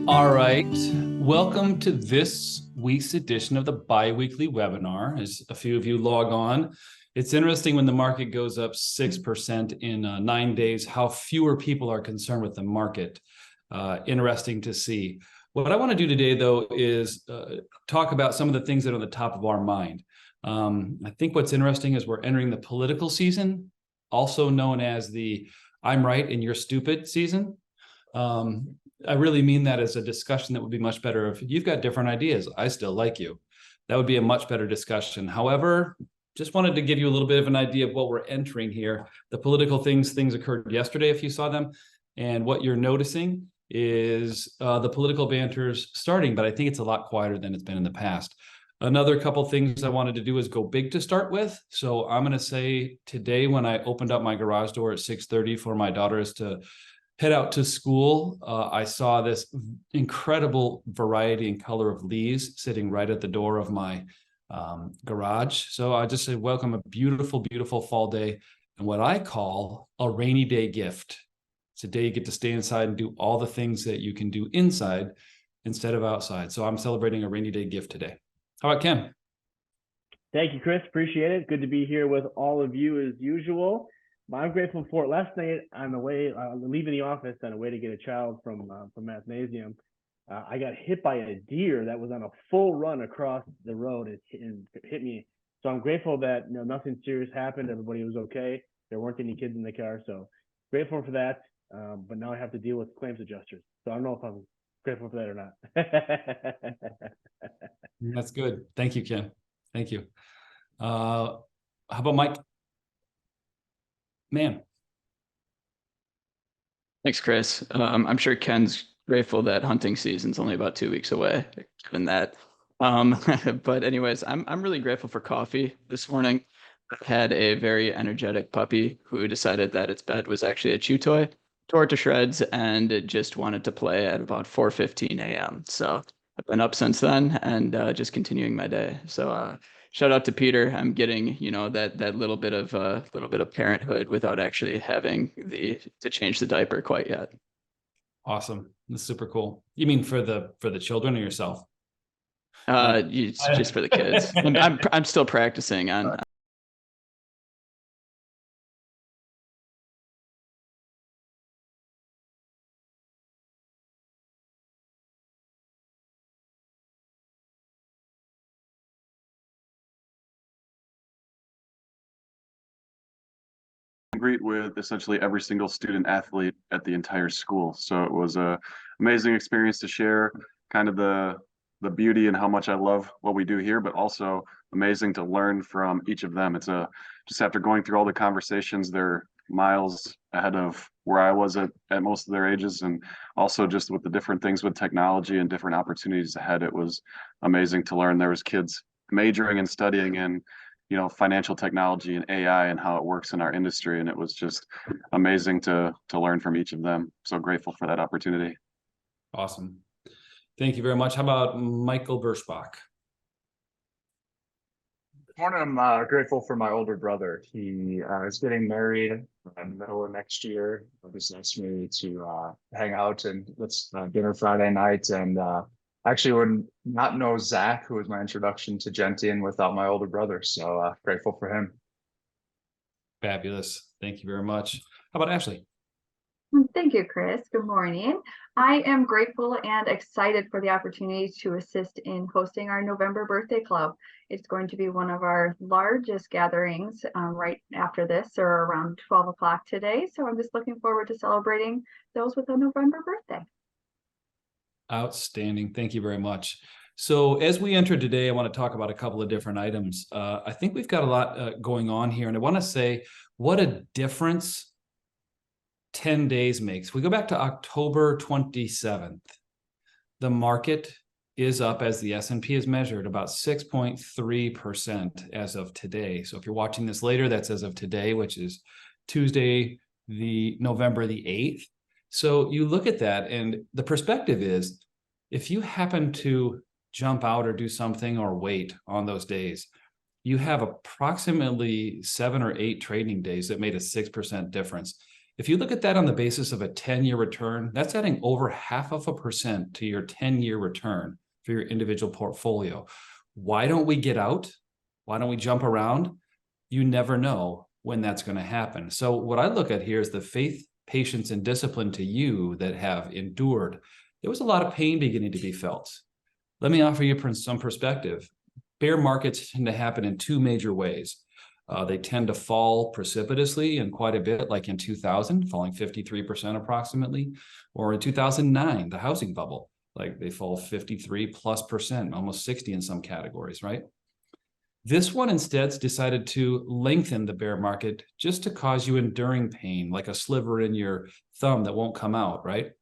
All right. Welcome to this week's edition of the bi-weekly webinar. As a few of you log on, it's interesting when the market goes up 6% in 9 days, how fewer people are concerned with the market. Interesting to see. What I want to do today, though, is talk about some of the things that are on the top of our mind. I think what's interesting is we're entering the political season, also known as the I'm right and you're stupid season. I really mean that as a discussion that would be much better if you've got different ideas. I still like you. That would be a much better discussion. However, just wanted to give you a little bit of an idea of what we're entering here. The political things occurred yesterday, if you saw them. And what you're noticing is the political banter's starting, but I think it's a lot quieter than it's been in the past. Another couple things I wanted to do is go big to start with. So I'm going to say today when I opened up my garage door at 6:30 for my daughters to head out to school, I saw this incredible variety and color of leaves sitting right at the door of my garage. So I just say, welcome, a beautiful, beautiful fall day, and what I call a rainy day gift. It's a day you get to stay inside and do all the things that you can do inside instead of outside. So I'm celebrating a rainy day gift today. How about Ken? Thank you, Chris. Appreciate it. Good to be here with all of you as usual. I'm grateful for it. Last night on the way, leaving the office on the way to get a child from Mathnasium, I got hit by a deer that was on a full run across the road and hit me. So I'm grateful that nothing serious happened. Everybody was okay. There weren't any kids in the car, so grateful for that. But now I have to deal with claims adjusters. So I don't know if I'm grateful for that or not. That's good. Thank you, Ken. Thank you. How about Mike? Man. Thanks, Chris. I'm sure Ken's grateful that hunting season's only about 2 weeks away, given that. But anyways, I'm really grateful for coffee this morning. I had a very energetic puppy who decided that its bed was actually a chew toy, tore it to shreds, and it just wanted to play at about 4:15 a.m. So I've been up since then and just continuing my day. So shout out to Peter. I'm getting, that little bit of parenthood without actually having to change the diaper quite yet. Awesome. That's super cool. You mean for the children or yourself? Just for the kids. I'm still practicing on. Greet with essentially every single student athlete at the entire school. So it was a amazing experience to share kind of the beauty and how much I love what we do here, but also amazing to learn from each of them. It's just after going through all the conversations, they're miles ahead of where I was at most of their ages, and also just with the different things with technology and different opportunities ahead. It was amazing to learn there was kids majoring and studying in financial technology and AI and how it works in our industry. And it was just amazing to learn from each of them. So grateful for that opportunity. Awesome. Thank you very much. How about Michael Berschbach? Good morning. I'm grateful for my older brother. He is getting married in the middle of next year. He just asked me to hang out and let's dinner Friday night. And actually would not know Zach, who was my introduction to Gentian, without my older brother. So grateful for him. Fabulous. Thank you very much. How about Ashley? Thank you, Chris. Good morning. I am grateful and excited for the opportunity to assist in hosting our November birthday club. It's going to be one of our largest gatherings right after this, or around 12 o'clock today. So I'm just looking forward to celebrating those with a November birthday. Outstanding. Thank you very much. So as we enter today, I want to talk about a couple of different items. I think we've got a lot going on here, and I want to say what a difference 10 days makes. We go back to October 27th. The market is up, as the S&P is measured, about 6.3% as of today. So if you're watching this later, that's as of today, which is Tuesday, November the 8th. So you look at that, and the perspective is, if you happen to jump out or do something or wait on those days, you have approximately 7 or 8 trading days that made a 6% difference. If you look at that on the basis of a 10-year return, that's adding over 0.5% to your 10-year return for your individual portfolio. Why don't we get out? Why don't we jump around? You never know when that's going to happen. So what I look at here is the faith, patience, and discipline to you that have endured. There was a lot of pain beginning to be felt. Let me offer you some perspective. Bear markets tend to happen in two major ways. They tend to fall precipitously and quite a bit, like in 2000, falling 53% approximately, or in 2009, the housing bubble, like they fall 53+%, almost 60 in some categories, right? This one instead decided to lengthen the bear market just to cause you enduring pain, like a sliver in your thumb that won't come out, right?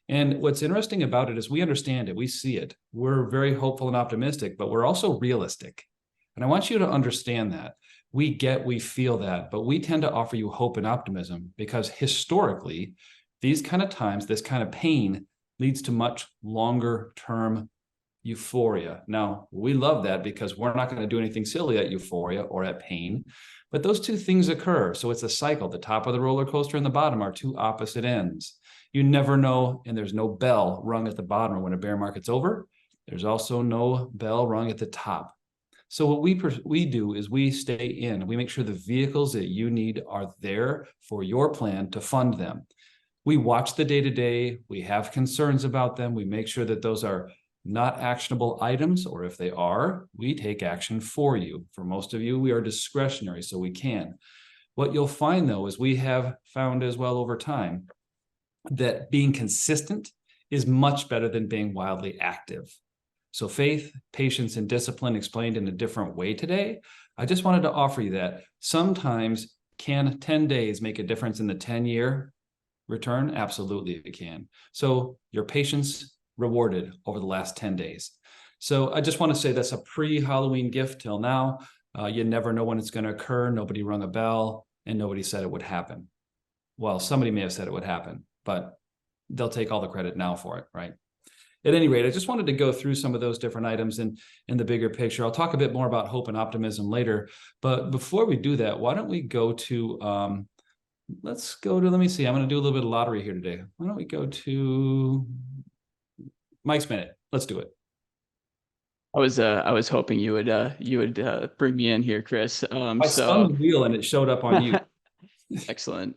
And what's interesting about it is we understand it, we see it. We're very hopeful and optimistic, but we're also realistic. And I want you to understand that. We feel that, but we tend to offer you hope and optimism because historically, these kind of times, this kind of pain leads to much longer term euphoria. Now, we love that because we're not going to do anything silly at euphoria or at pain, but those two things occur. So it's a cycle. The top of the roller coaster and the bottom are two opposite ends. You never know, and there's no bell rung at the bottom when a bear market's over. There's also no bell rung at the top. So what we do is we stay in. We make sure the vehicles that you need are there for your plan to fund them. We watch the day-to-day. We have concerns about them. We make sure that those are not actionable items, or if they are, we take action for you. For most of you, we are discretionary, so we can. What you'll find, though, is we have found as well over time that being consistent is much better than being wildly active. So faith, patience, and discipline explained in a different way today. I just wanted to offer you that. Sometimes can 10 days make a difference in the 10-year return? Absolutely it can. So your patience rewarded over the last 10 days. So I just want to say that's a pre-Halloween gift till now. You never know when it's going to occur. Nobody rung a bell and nobody said it would happen. Well, somebody may have said it would happen, but they'll take all the credit now for it, right? At any rate, I just wanted to go through some of those different items in the bigger picture. I'll talk a bit more about hope and optimism later. But before we do that, why don't we go to, let me see, I'm going to do a little bit of lottery here today. Why don't we go to Mike's Minute? Let's do it. I was hoping you would bring me in here, Chris. I spun the wheel and it showed up on you. Excellent.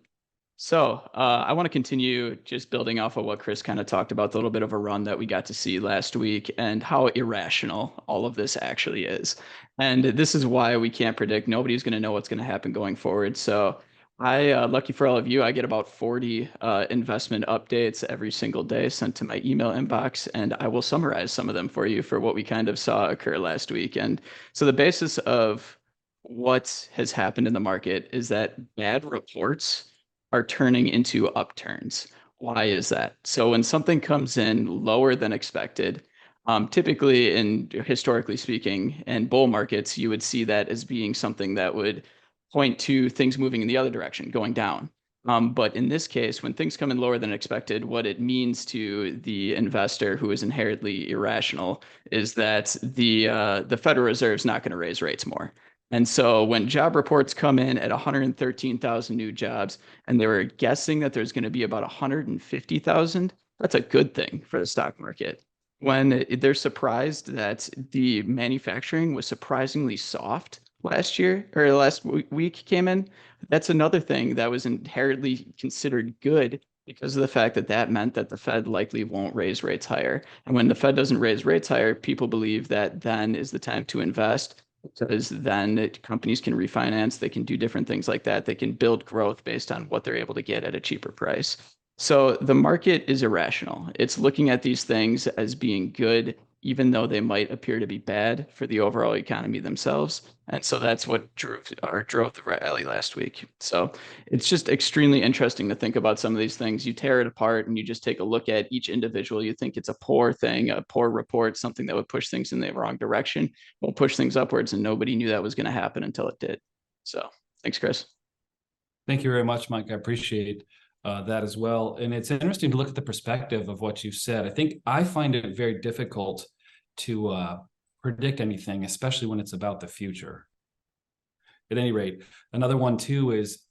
So I want to continue just building off of what Chris kind of talked about, the little bit of a run that we got to see last week and how irrational all of this actually is. And this is why we can't predict. Nobody's going to know what's going to happen going forward. So lucky for all of you, I get about 40 investment updates every single day sent to my email inbox, and I will summarize some of them for you for what we kind of saw occur last week. And so the basis of what has happened in the market is that bad reports are turning into upturns. Why is that? So when something comes in lower than expected, typically and historically speaking, in bull markets, you would see that as being something that would point to things moving in the other direction, going down. But in this case, when things come in lower than expected, what it means to the investor who is inherently irrational is that the Federal Reserve is not going to raise rates more. And so when job reports come in at 113,000 new jobs, and they were guessing that there's going to be about 150,000, that's a good thing for the stock market. When they're surprised that the manufacturing was surprisingly soft last year, or last week came in, that's another thing that was inherently considered good because of the fact that that meant that the Fed likely won't raise rates higher. And when the Fed doesn't raise rates higher, people believe that then is the time to invest, because then companies can refinance, they can do different things like that. They can build growth based on what they're able to get at a cheaper price. So the market is irrational. It's looking at these things as being good, even though they might appear to be bad for the overall economy themselves. And so that's what drove the rally last week. So it's just extremely interesting to think about some of these things. You tear it apart and you just take a look at each individual. You think it's a poor thing, a poor report, something that would push things in the wrong direction, will push things upwards, and nobody knew that was going to happen until it did. So thanks, Chris. Thank you very much, Mike. I appreciate that as well. And it's interesting to look at the perspective of what you said. I find it very difficult to predict anything, especially when it's about the future. At any rate, another one too is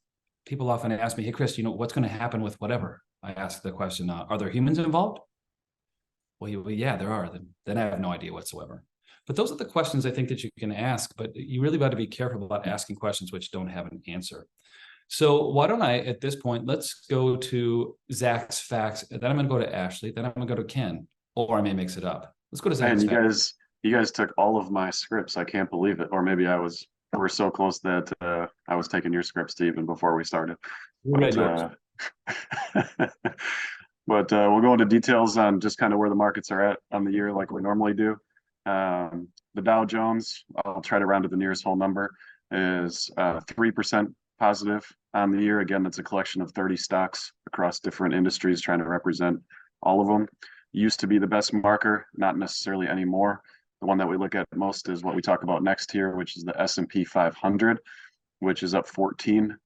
people often ask me, hey, Chris, what's going to happen with whatever? I ask the question, are there humans involved? Well, yeah, there are. Then I have no idea whatsoever. But those are the questions I think that you can ask, but you really got to be careful about asking questions which don't have an answer. So why don't I, at this point, let's go to Zach's facts. Then I'm going to go to Ashley. Then I'm going to go to Ken, or I may mix it up. Let's go to Zach's And facts. you guys took all of my scripts. I can't believe it. Or maybe we're so close that I was taking your scripts even before we started. But, we'll go into details on just kind of where the markets are at on the year like we normally do. The Dow Jones, I'll try to round to the nearest whole number, is 3% positive on the year. Again, that's a collection of 30 stocks across different industries trying to represent all of them. Used to be the best marker, not necessarily anymore. The one that we look at most is what we talk about next here, which is the S&P 500, which is up 14%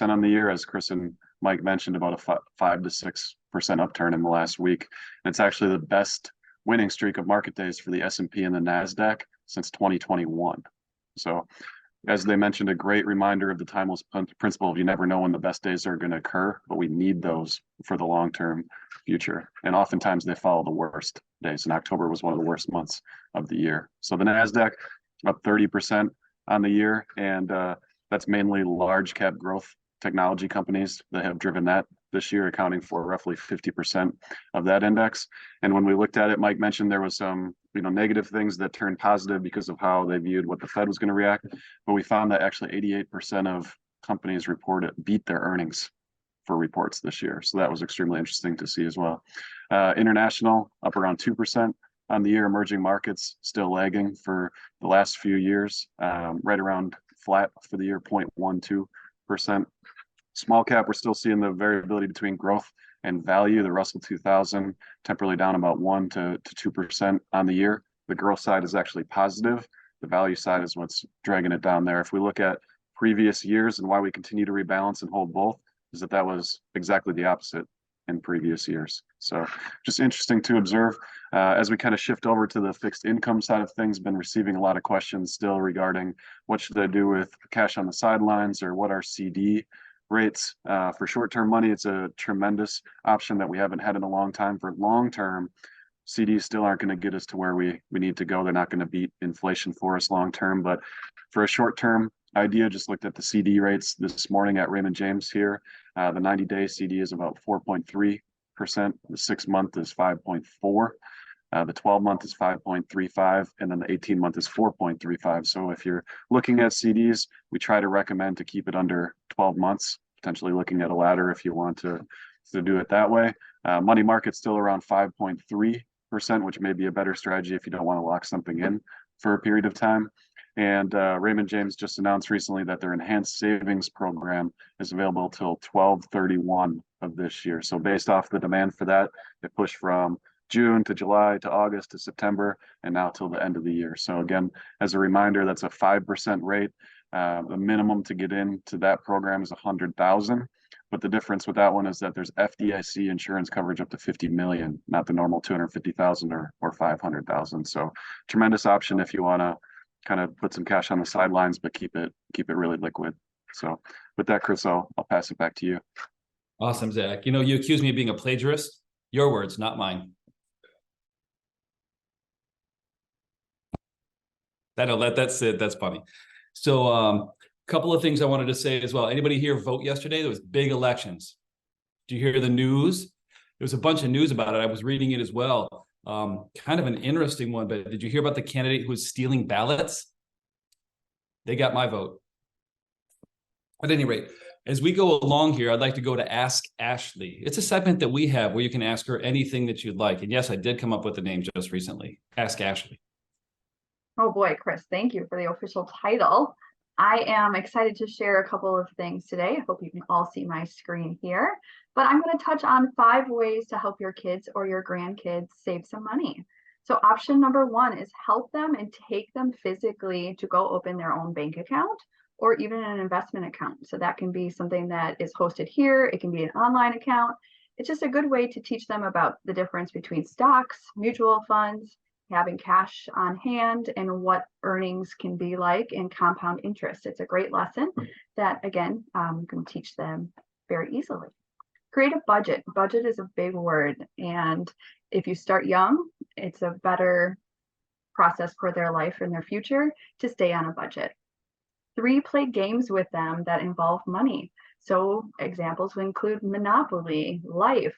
on the year, as Chris and Mike mentioned, about a 5 to 6% upturn in the last week. And it's actually the best winning streak of market days for the S&P and the NASDAQ since 2021. So as they mentioned, a great reminder of the timeless principle of you never know when the best days are going to occur, but we need those for the long-term future. And oftentimes they follow the worst days. And October was one of the worst months of the year. So the NASDAQ up 30% on the year. And that's mainly large cap growth technology companies that have driven that this year, accounting for roughly 50% of that index. And when we looked at it, Mike mentioned there was some negative things that turned positive because of how they viewed what the Fed was going to react. But we found that actually 88% of companies beat their earnings for reports this year. So that was extremely interesting to see as well. International up around 2% on the year. Emerging markets still lagging for the last few years, right around flat for the year, 0.12%. Small cap, we're still seeing the variability between growth and value. The Russell 2000 temporarily down about 1 to 2% on the year. The growth side is actually positive. The value side is what's dragging it down there. If we look at previous years and why we continue to rebalance and hold both, is that was exactly the opposite in previous years. So just interesting to observe. As we kind of shift over to the fixed income side of things, been receiving a lot of questions still regarding what should I do with cash on the sidelines, or what are CD rates. For short-term money, it's a tremendous option that we haven't had in a long time. For long-term, CDs still aren't going to get us to where we need to go. They're not going to beat inflation for us long-term. But for a short-term idea, just looked at the CD rates this morning at Raymond James here. The 90-day CD is about 4.3%. The 6-month is 5.4%. The 12-month is 5.35, and then the 18-month is 4.35. So if you're looking at CDs, we try to recommend to keep it under 12 months, potentially looking at a ladder if you want to do it that way. Money market's still around 5.3%, which may be a better strategy if you don't want to lock something in for a period of time. And Raymond James just announced recently that their enhanced savings program is available till 12/31 of this year. So based off the demand for that, it pushed from June to July to August to September, and now till the end of the year. So again, as a reminder, that's a 5% rate. The minimum to get into that program is 100,000. But the difference with that one is that there's FDIC insurance coverage up to 50 million, not the normal 250,000 or 500,000. So tremendous option if you want to kind of put some cash on the sidelines, but keep it really liquid. So with that, Chris, I'll pass it back to you. Awesome, Zach. You accuse me of being a plagiarist. Your words, not mine. I'll let that sit. That's funny. So a couple of things I wanted to say as well. Anybody here vote yesterday? There was big elections. Did you hear the news? There was a bunch of news about it. I was reading it as well. Kind of an interesting one, but did you hear about the candidate who was stealing ballots? They got my vote. At any rate, as we go along here, I'd like to go to Ask Ashley. It's a segment that we have where you can ask her anything that you'd like. And yes, I did come up with the name just recently. Ask Ashley. Oh boy, Chris, thank you for the official title. I am excited to share a couple of things today. I hope you can all see my screen here, but I'm going to touch on 5 ways to help your kids or your grandkids save some money. So option number 1 is help them and take them physically to go open their own bank account or even an investment account. So that can be something that is hosted here. It can be an online account. It's just a good way to teach them about the difference between stocks, mutual funds, having cash on hand and what earnings can be like and compound interest. It's a great lesson that, again, you can teach them very easily. Create a budget. Budget is a big word. And if you start young, it's a better process for their life and their future to stay on a budget. 3, play games with them that involve money. So examples would include Monopoly, Life,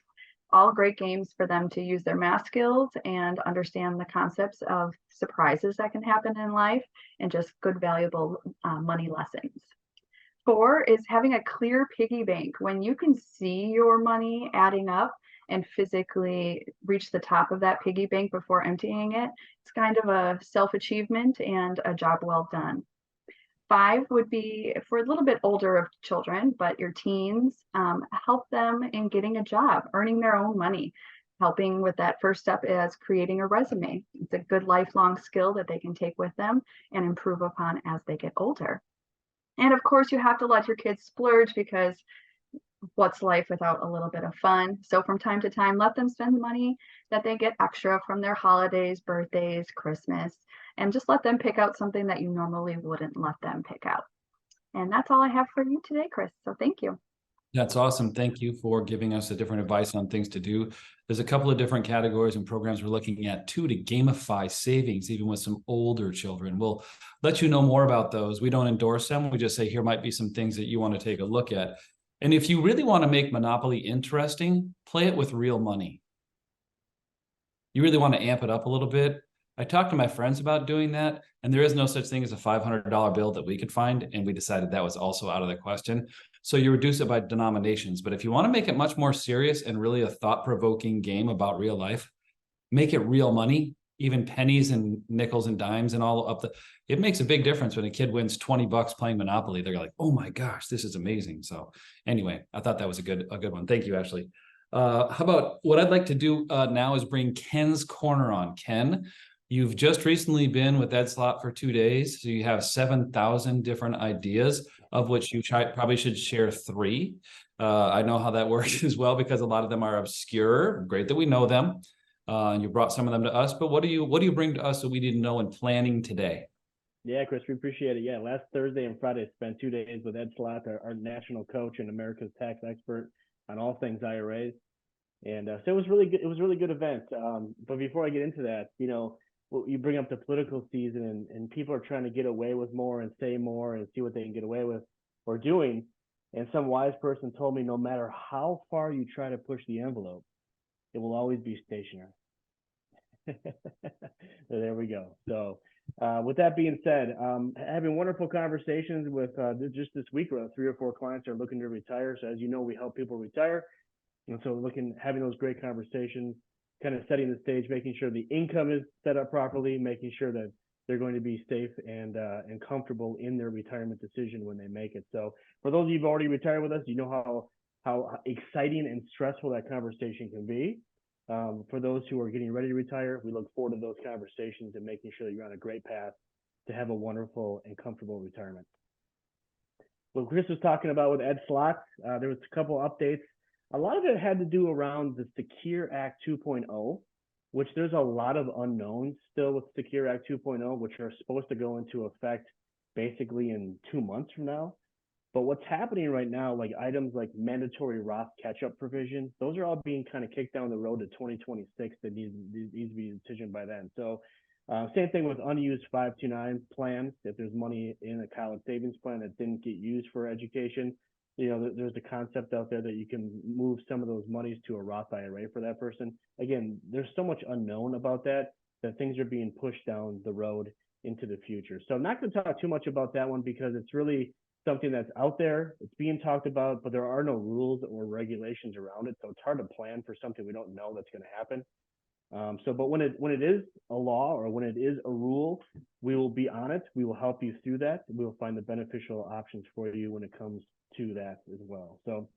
all great games for them to use their math skills and understand the concepts of surprises that can happen in life and just good, valuable money lessons. 4 is having a clear piggy bank. When you can see your money adding up and physically reach the top of that piggy bank before emptying it, it's kind of a self-achievement and a job well done. 5 would be for a little bit older of children, but your teens, help them in getting a job, earning their own money, helping with that first step as creating a resume. It's a good lifelong skill that they can take with them and improve upon as they get older. And of course, you have to let your kids splurge, because what's life without a little bit of fun? So from time to time, let them spend money that they get extra from their holidays, birthdays, Christmas, and just let them pick out something that you normally wouldn't let them pick out. And that's all I have for you today, Chris. So thank you. That's awesome. Thank you for giving us a different advice on things to do. There's a couple of different categories and programs we're looking at too, to gamify savings, even with some older children. We'll let you know more about those. We don't endorse them. We just say, here might be some things that you want to take a look at. And if you really want to make Monopoly interesting, play it with real money. You really want to amp it up a little bit. I talked to my friends about doing that, and there is no such thing as a $500 bill that we could find, and we decided that was also out of the question. So you reduce it by denominations. But if you want to make it much more serious and really a thought-provoking game about real life, make it real money, even pennies and nickels and dimes and all up it makes a big difference when a kid wins 20 bucks playing Monopoly. They're like, oh my gosh, this is amazing. So anyway, I thought that was a good one. Thank you, Ashley. How about what I'd like to do now is bring Ken's Corner on. Ken, you've just recently been with Ed Slott for 2 days. So you have 7,000 different ideas, of which you probably should share 3. I know how that works as well, because a lot of them are obscure. Great that we know them. And you brought some of them to us, but what do you bring to us that we didn't know in planning today? Yeah, Chris, we appreciate it. Yeah, last Thursday and Friday, I spent 2 days with Ed Slott, our national coach and America's tax expert on all things IRAs. And so it was really good. It was a really good event. But before I get into that, you bring up the political season, and people are trying to get away with more and say more and see what they can get away with or doing. And some wise person told me, no matter how far you try to push the envelope, it will always be stationary. So there we go. So with that being said, having wonderful conversations with just this week, 3 or 4 clients are looking to retire. So as you know, we help people retire. And so having those great conversations, kind of setting the stage, making sure the income is set up properly, making sure that they're going to be safe and comfortable in their retirement decision when they make it. So for those of you who've already retired with us, you know how exciting and stressful that conversation can be. For those who are getting ready to retire, we look forward to those conversations and making sure that you're on a great path to have a wonderful and comfortable retirement. What Chris was talking about with Ed Slott, there was a couple updates. A lot of it had to do around the Secure Act 2.0, which there's a lot of unknowns still with Secure Act 2.0, which are supposed to go into effect basically in 2 months from now. But what's happening right now, like items like mandatory Roth catch-up provision, those are all being kind of kicked down the road to 2026 that needs to be a decision by then. So same thing with unused 529 plans. If there's money in a college savings plan that didn't get used for education, there's a concept out there that you can move some of those monies to a Roth IRA for that person. Again, there's so much unknown about that things are being pushed down the road into the future. So I'm not going to talk too much about that one because it's really something that's out there. It's being talked about, but there are no rules or regulations around it. So it's hard to plan for something we don't know that's going to happen. But when it is a law or when it is a rule, we will be on it. We will help you through that. We will find the beneficial options for you when it comes to that as well. So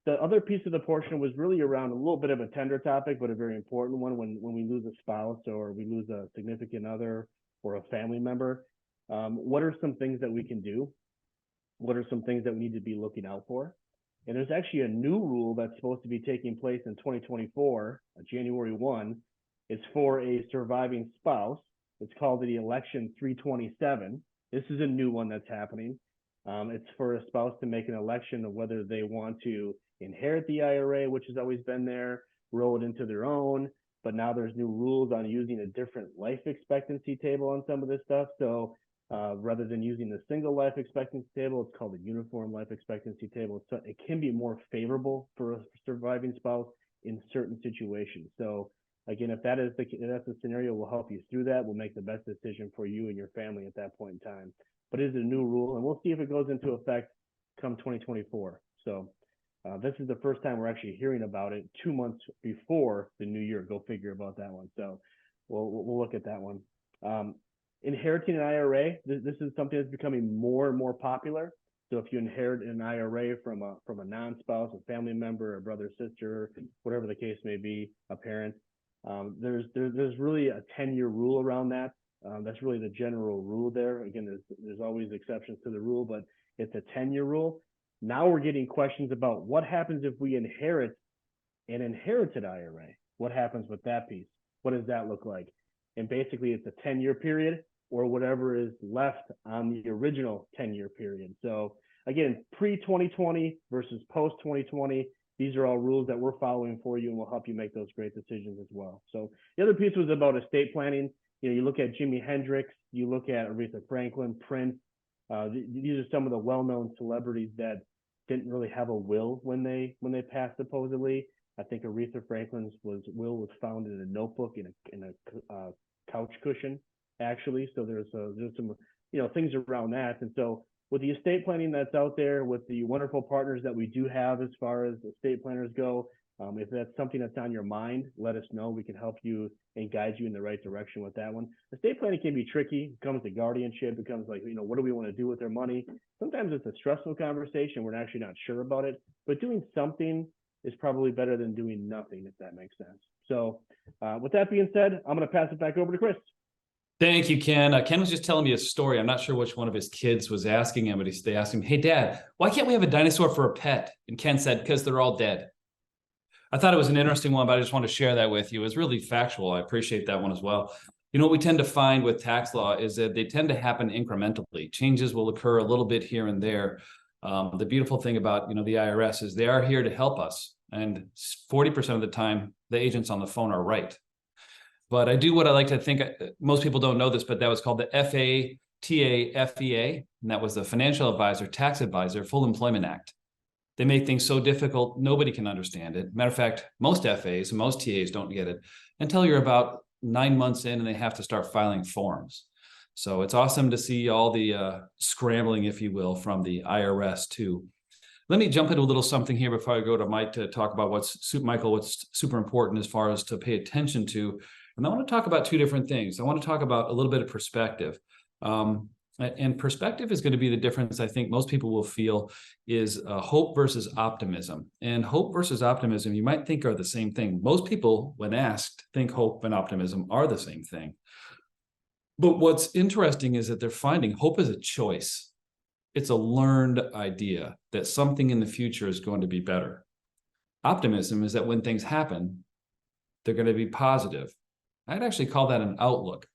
the other piece of the portion was really around a little bit of a tender topic, but a very important one. When we lose a spouse or we lose a significant other or a family member, what are some things that we can do? What are some things that we need to be looking out for? And there's actually a new rule that's supposed to be taking place in 2024, January 1, It's for a surviving spouse. It's called the Election 327. This is a new one that's happening. It's for a spouse to make an election of whether they want to inherit the IRA, which has always been there, roll it into their own. But now there's new rules on using a different life expectancy table on some of this stuff. So rather than using the single life expectancy table, it's called a uniform life expectancy table. So it can be more favorable for a surviving spouse in certain situations. So again, if that's the scenario, we'll help you through that. We'll make the best decision for you and your family at that point in time. But it is a new rule, and we'll see if it goes into effect come 2024. So this is the first time we're actually hearing about it 2 months before the new year. Go figure about that one. So we'll look at that one. Inheriting an IRA, this is something that's becoming more and more popular. So if you inherit an IRA from a non-spouse, a family member, a brother, sister, whatever the case may be, a parent, there's really a 10-year rule around that. That's really the general rule there. Again, there's always exceptions to the rule, but it's a 10-year rule. Now we're getting questions about what happens if we inherit an inherited IRA. What happens with that piece? What does that look like? And basically, it's a 10-year period or whatever is left on the original 10-year period. So again, pre-2020 versus post-2020, these are all rules that we're following for you, and we'll help you make those great decisions as well. So the other piece was about estate planning. You know, you look at Jimi Hendrix, you look at Aretha Franklin, Prince. These are some of the well-known celebrities that didn't really have a will when they passed, supposedly. I think Aretha Franklin's will was found in a notebook in a couch cushion, actually. So there's some things around that. And so with the estate planning that's out there, with the wonderful partners that we do have as far as estate planners go, if that's something that's on your mind, let us know. We can help you and guide you in the right direction with that one. Estate planning can be tricky. It comes to guardianship. It becomes like, what do we want to do with their money? Sometimes it's a stressful conversation. We're actually not sure about it, but doing something is probably better than doing nothing, if that makes sense. So with that being said, I'm going to pass it back over to Chris. Thank you, Ken. Ken was just telling me a story. I'm not sure which one of his kids was asking him, but they asked him, "Hey, Dad, why can't we have a dinosaur for a pet?" And Ken said, "Because they're all dead." I thought it was an interesting one, but I just want to share that with you. It's really factual. I appreciate that one as well. What we tend to find with tax law is that they tend to happen incrementally. Changes will occur a little bit here and there. The beautiful thing about the IRS is they are here to help us, and 40% of the time, the agents on the phone are right. But I do what I like to think. Most people don't know this, but that was called the FATAFEA, and that was the Financial Advisor Tax Advisor Full Employment Act. They make things so difficult, nobody can understand it. Matter of fact, most FAs and most TAs don't get it until you're about 9 months in and they have to start filing forms. So it's awesome to see all the scrambling, if you will, from the IRS too. Let me jump into a little something here before I go to Mike to talk about what's super important as far as to pay attention to. And I want to talk about two different things. I want to talk about a little bit of perspective. And perspective is going to be the difference I think most people will feel is hope versus optimism. And hope versus optimism, you might think are the same thing. Most people, when asked, think hope and optimism are the same thing. But what's interesting is that they're finding hope is a choice. It's a learned idea that something in the future is going to be better. Optimism is that when things happen, they're going to be positive. I'd actually call that an outlook.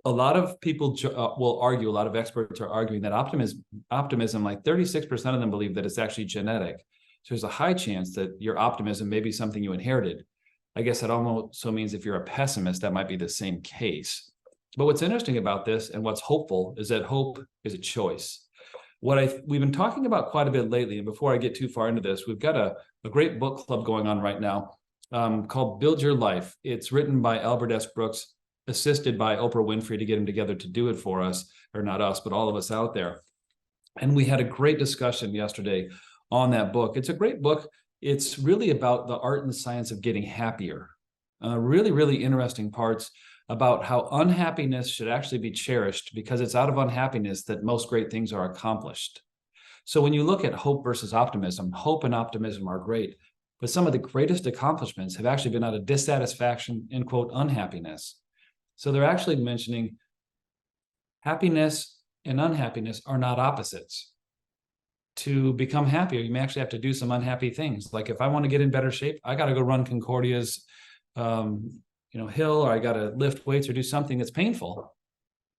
A lot of people will argue, a lot of experts are arguing that optimism, like 36% of them believe that it's actually genetic. So there's a high chance that your optimism may be something you inherited. I guess that also means if you're a pessimist, that might be the same case. But what's interesting about this and what's hopeful is that hope is a choice. We've been talking about quite a bit lately, and before I get too far into this, we've got a great book club going on right now called Build Your Life. It's written by Albert S. Brooks, assisted by Oprah Winfrey to get him together to do it for us, or not us, but all of us out there. And we had a great discussion yesterday on that book. It's a great book. It's really about the art and science of getting happier. Really, really interesting parts about how unhappiness should actually be cherished, because it's out of unhappiness that most great things are accomplished. So when you look at hope versus optimism, hope and optimism are great, but some of the greatest accomplishments have actually been out of dissatisfaction and, quote, unhappiness. So they're actually mentioning happiness and unhappiness are not opposites. To become happier, you may actually have to do some unhappy things. Like if I want to get in better shape, I got to go run Concordia's hill, or I got to lift weights or do something that's painful.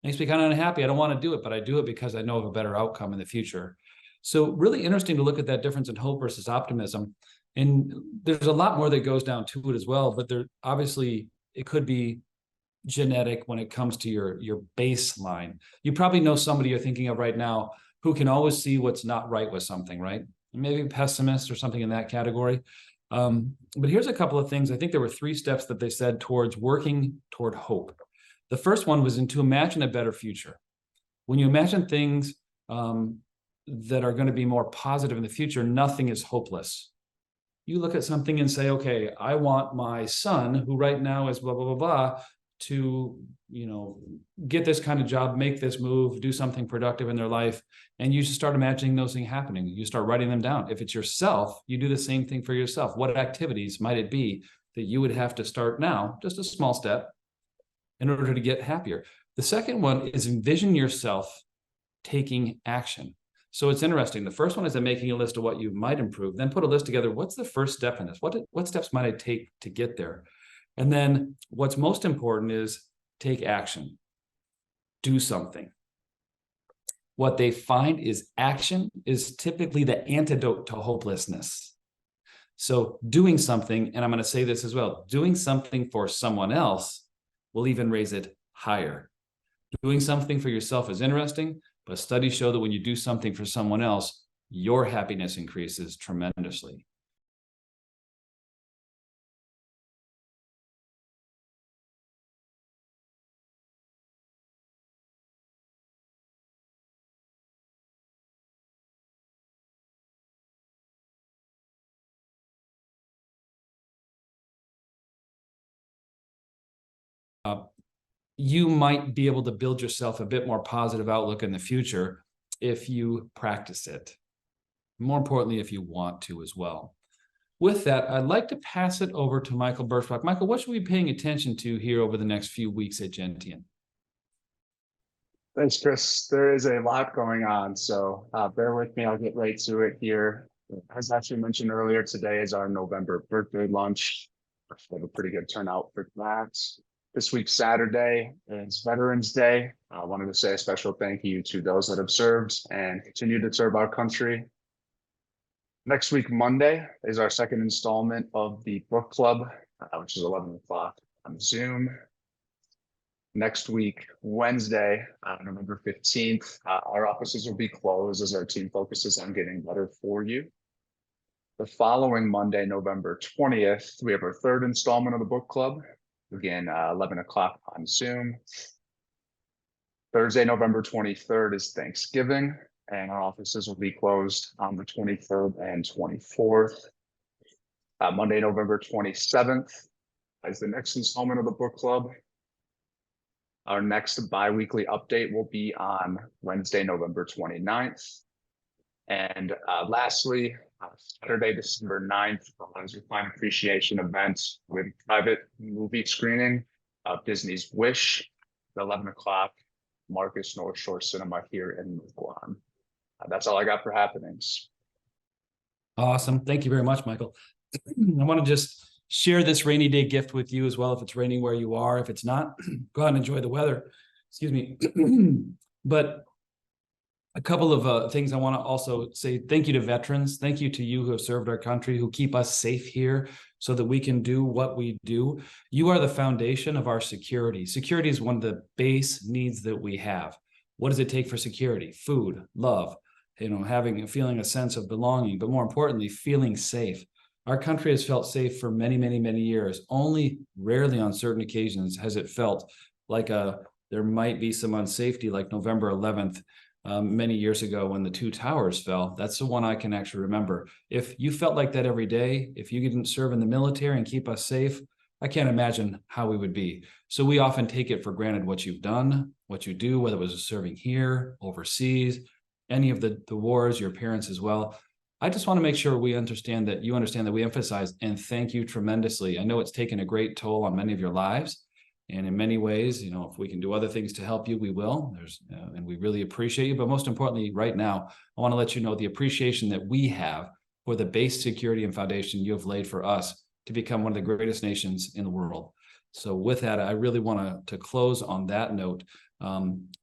It makes me kind of unhappy. I don't want to do it, but I do it because I know of a better outcome in the future. So really interesting to look at that difference in hope versus optimism. And there's a lot more that goes down to it as well, but there obviously it could be genetic when it comes to your baseline. You probably know somebody you're thinking of right now who can always see what's not right with something, right? Maybe a pessimist or something in that category. But here's a couple of things. I think there were 3 steps that they said towards working toward hope. The first one was to imagine a better future. When you imagine things that are going to be more positive in the future, nothing is hopeless. You look at something and say, okay, I want my son, who right now is blah, blah, blah, blah, to, get this kind of job, make this move, do something productive in their life. And you just start imagining those things happening. You start writing them down. If it's yourself, you do the same thing for yourself. What activities might it be that you would have to start now, just a small step, in order to get happier? The second one is envision yourself taking action. So it's interesting. The first one is making a list of what you might improve, then put a list together. What's the first step in this? What steps might I take to get there? And then what's most important is take action. Do something. What they find is action is typically the antidote to hopelessness. So doing something, and I'm going to say this as well, doing something for someone else will even raise it higher. Doing something for yourself is interesting, but studies show that when you do something for someone else, your happiness increases tremendously. You might be able to build yourself a bit more positive outlook in the future if you practice it. More importantly, if you want to as well. With that, I'd like to pass it over to Michael Birchbach. Michael, what should we be paying attention to here over the next few weeks at Gentian? Thanks, Chris. There is a lot going on, so bear with me. I'll get right to it here. As actually mentioned earlier, today is our November birthday lunch. We have a pretty good turnout for that. This week, Saturday, is Veterans Day. I wanted to say a special thank you to those that have served and continue to serve our country. Next week, Monday, is our second installment of the book club, which is 11 o'clock on Zoom. Next week, Wednesday, November 15th, our offices will be closed as our team focuses on getting better for you. The following Monday, November 20th, we have our third installment of the book club. Again, 11 o'clock on Zoom. Thursday, November 23rd is Thanksgiving, and our offices will be closed on the 23rd and 24th. Monday, November 27th is the next installment of the book club. Our next bi-weekly update will be on Wednesday, November 29th. And lastly, Saturday, December 9th, is a Client Appreciation event with private movie screening of Disney's Wish at 11 o'clock, Marcus North Shore Cinema here in Guam. That's all I got for happenings. Awesome. Thank you very much, Michael. I want to just share this rainy day gift with you as well. If it's raining where you are, if it's not, go out and enjoy the weather. Excuse me. But a couple of things I want to also say. Thank you to veterans. Thank you to you who have served our country, who keep us safe here so that we can do what we do. You are the foundation of our security. Security is one of the base needs that we have. What does it take for security? Food, love, feeling a sense of belonging, but more importantly, feeling safe. Our country has felt safe for many, many, many years. Only rarely on certain occasions has it felt like there might be some unsafety, like November 11th. Many years ago when the two towers fell. That's the one I can actually remember. If you felt like that every day, if you didn't serve in the military and keep us safe, I can't imagine how we would be. So we often take it for granted what you've done, what you do, whether it was serving here, overseas, any of the wars, your parents as well. I just want to make sure we understand that you understand that we emphasize and thank you tremendously. I know it's taken a great toll on many of your lives. And in many ways, if we can do other things to help you, we will. And we really appreciate you. But most importantly, right now, I want to let you know the appreciation that we have for the base security and foundation you have laid for us to become one of the greatest nations in the world. So with that, I really want to close on that note.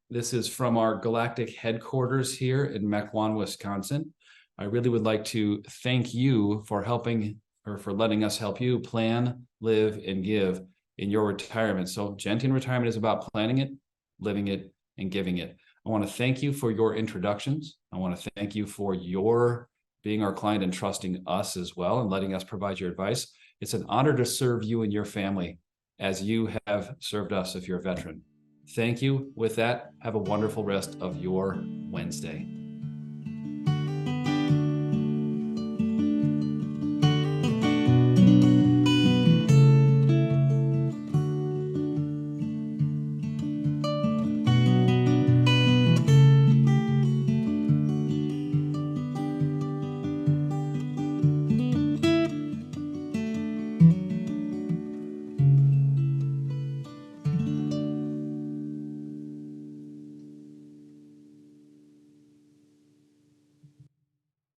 This is from our galactic headquarters here in Mequon, Wisconsin. I really would like to thank you for helping, or for letting us help you plan, live, and give in your retirement. So Gentian Retirement is about planning it, living it, and giving it. I want to thank you for your introductions. I want to thank you for your being our client and trusting us as well and letting us provide your advice. It's an honor to serve you and your family as you have served us if you're a veteran. Thank you. With that, have a wonderful rest of your Wednesday.